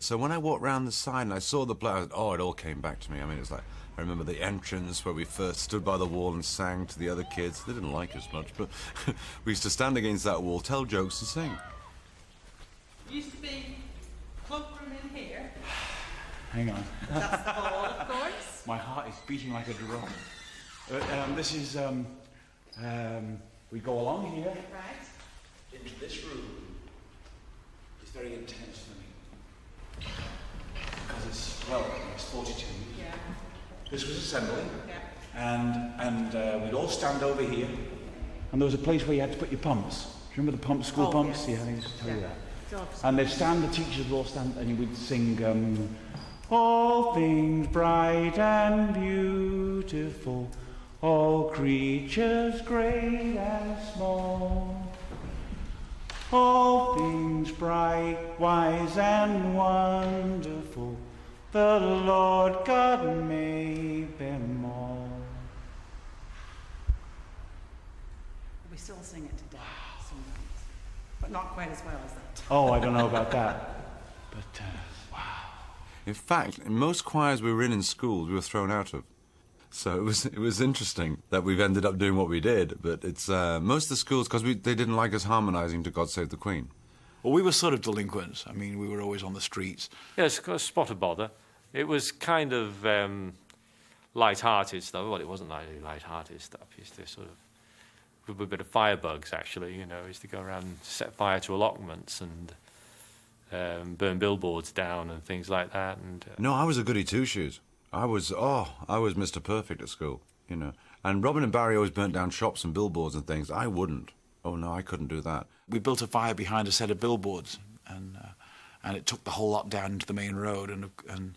So when I walked round the side and I saw the play, oh, it all came back to me. I mean, it's like, I remember the entrance where we first stood by the wall and sang to the other kids. They didn't like us much, but we used to stand against that wall, tell jokes and sing. Used to be cloakroom in here. Hang on. That's the hall, of course. My heart is beating like a drum. This is, we go along here. Right. Into this room. It's very intense for me. Because it's 42. Yeah. This was assembly. Yeah. And we'd all stand over here. And there was a place where you had to put your pumps. Do you remember the pumps, school pumps? Yes. Yeah, I used to tell you that. Jobs. And they'd stand, the teachers would all stand, and we'd sing, all things bright and beautiful, all creatures great and small. All things bright, wise and wonderful, the Lord God made them all. We still sing it today, sometimes. But not quite as well as that. Oh, I don't know about that. But, wow. In fact, in most choirs we were in schools, we were thrown out of. So it was interesting that we've ended up doing what we did, but it's most of the schools, because they didn't like us harmonising to God Save the Queen. Well, we were sort of delinquents. I mean, we were always on the streets. Yes, a spot of bother. It was kind of light-hearted stuff. Well, it wasn't really light-hearted stuff. It used to sort of, with a bit of firebugs, actually, you know. We used to go around and set fire to allotments and burn billboards down and things like that. And No, I was a goody two-shoes. I was Mr. Perfect at school, you know. And Robin and Barry always burnt down shops and billboards and things. I wouldn't. Oh, no, I couldn't do that. We built a fire behind a set of billboards, and it took the whole lot down into the main road. And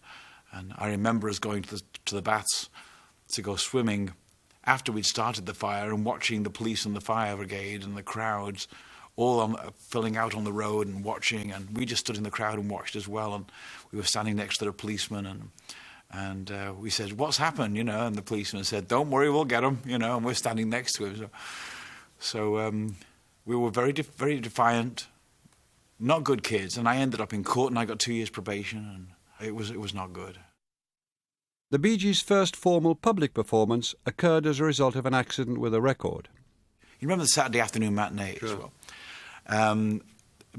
I remember us going to the baths to go swimming after we'd started the fire, and watching the police and the fire brigade and the crowds all filling out on the road and watching. And we just stood in the crowd and watched as well. And we were standing next to the policeman, and we said, "What's happened?" You know, and the policeman said, "Don't worry, we'll get him." You know, and we're standing next to him. So we were very defiant, not good kids. And I ended up in court, and I got 2 years probation, and it was not good. The Bee Gees' first formal public performance occurred as a result of an accident with a record. You remember the Saturday afternoon matinee as Sure. well?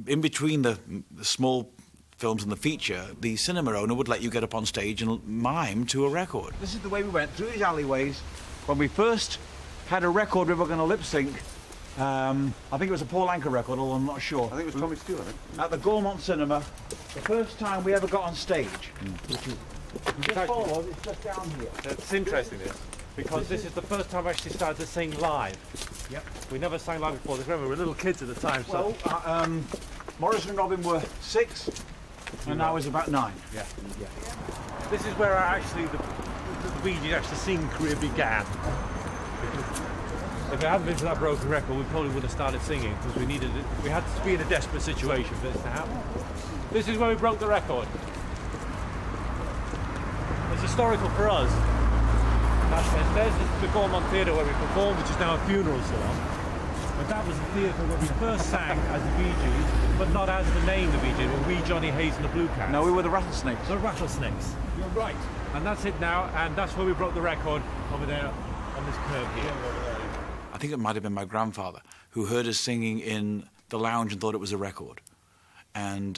In between the small films and the feature, the cinema owner would let you get up on stage and mime to a record. This is the way we went through these alleyways. When we first had a record we were going to lip sync, I think it was a Paul Anka record, although I'm not sure. I think it was Tommy Steele, I think. At the Gaumont Cinema, the first time we ever got on stage. Which is, just follow us, it's just down here. It's interesting, because this is the first time I actually started to sing live. Yep. We never sang live before. Remember, we were little kids at the time, so... Well, Morris and Robin were 6, and I was about 9. Yeah. This is where the Bee Gees' actually singing career began. If it hadn't been for that broken record, we probably would have started singing, because we had to be in a desperate situation for this to happen. This is where we broke the record. It's historical for us. There's the Gaumont Theatre where we performed, which is now a funeral salon. But that was the theatre where we first sang as the Bee Gees, but not as the name the Bee Gees, were we, Johnny Hayes and the Blue Cats. No, we were the Rattlesnakes. The Rattlesnakes. You're right. And that's it now, and that's where we broke the record, over there on this curve here. I think it might have been my grandfather who heard us singing in the lounge and thought it was a record. And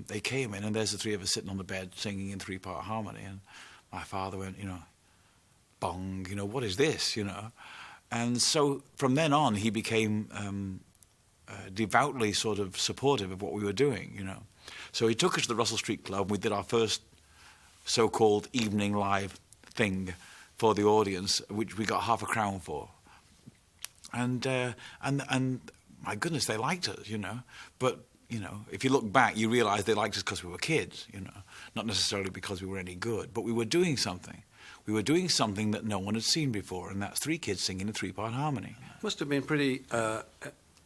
they came in, and there's the three of us sitting on the bed singing in 3-part harmony. And my father went, bong, what is this, And so from then on, he became devoutly sort of supportive of what we were doing, So he took us to the Russell Street Club, and we did our first so-called evening live thing for the audience, which we got £0.50 for. And my goodness, they liked us, But, if you look back, you realise they liked us because we were kids, Not necessarily because we were any good, but we were doing something. We were doing something that no one had seen before, and that's 3 kids singing in 3-part harmony. Must have been pretty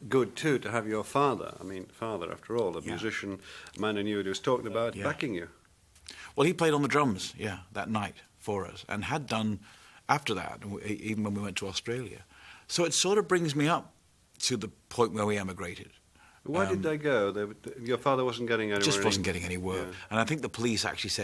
good, too, to have your father, father, after all, the Yeah. musician, man who knew what he was talking about, Yeah. backing you. Well, he played on the drums, that night for us, and had done after that, even when we went to Australia. So it sort of brings me up to the point where we emigrated. Why did they go? Your father wasn't getting anywhere. Just wasn't getting any work. Yeah. And I think the police actually said,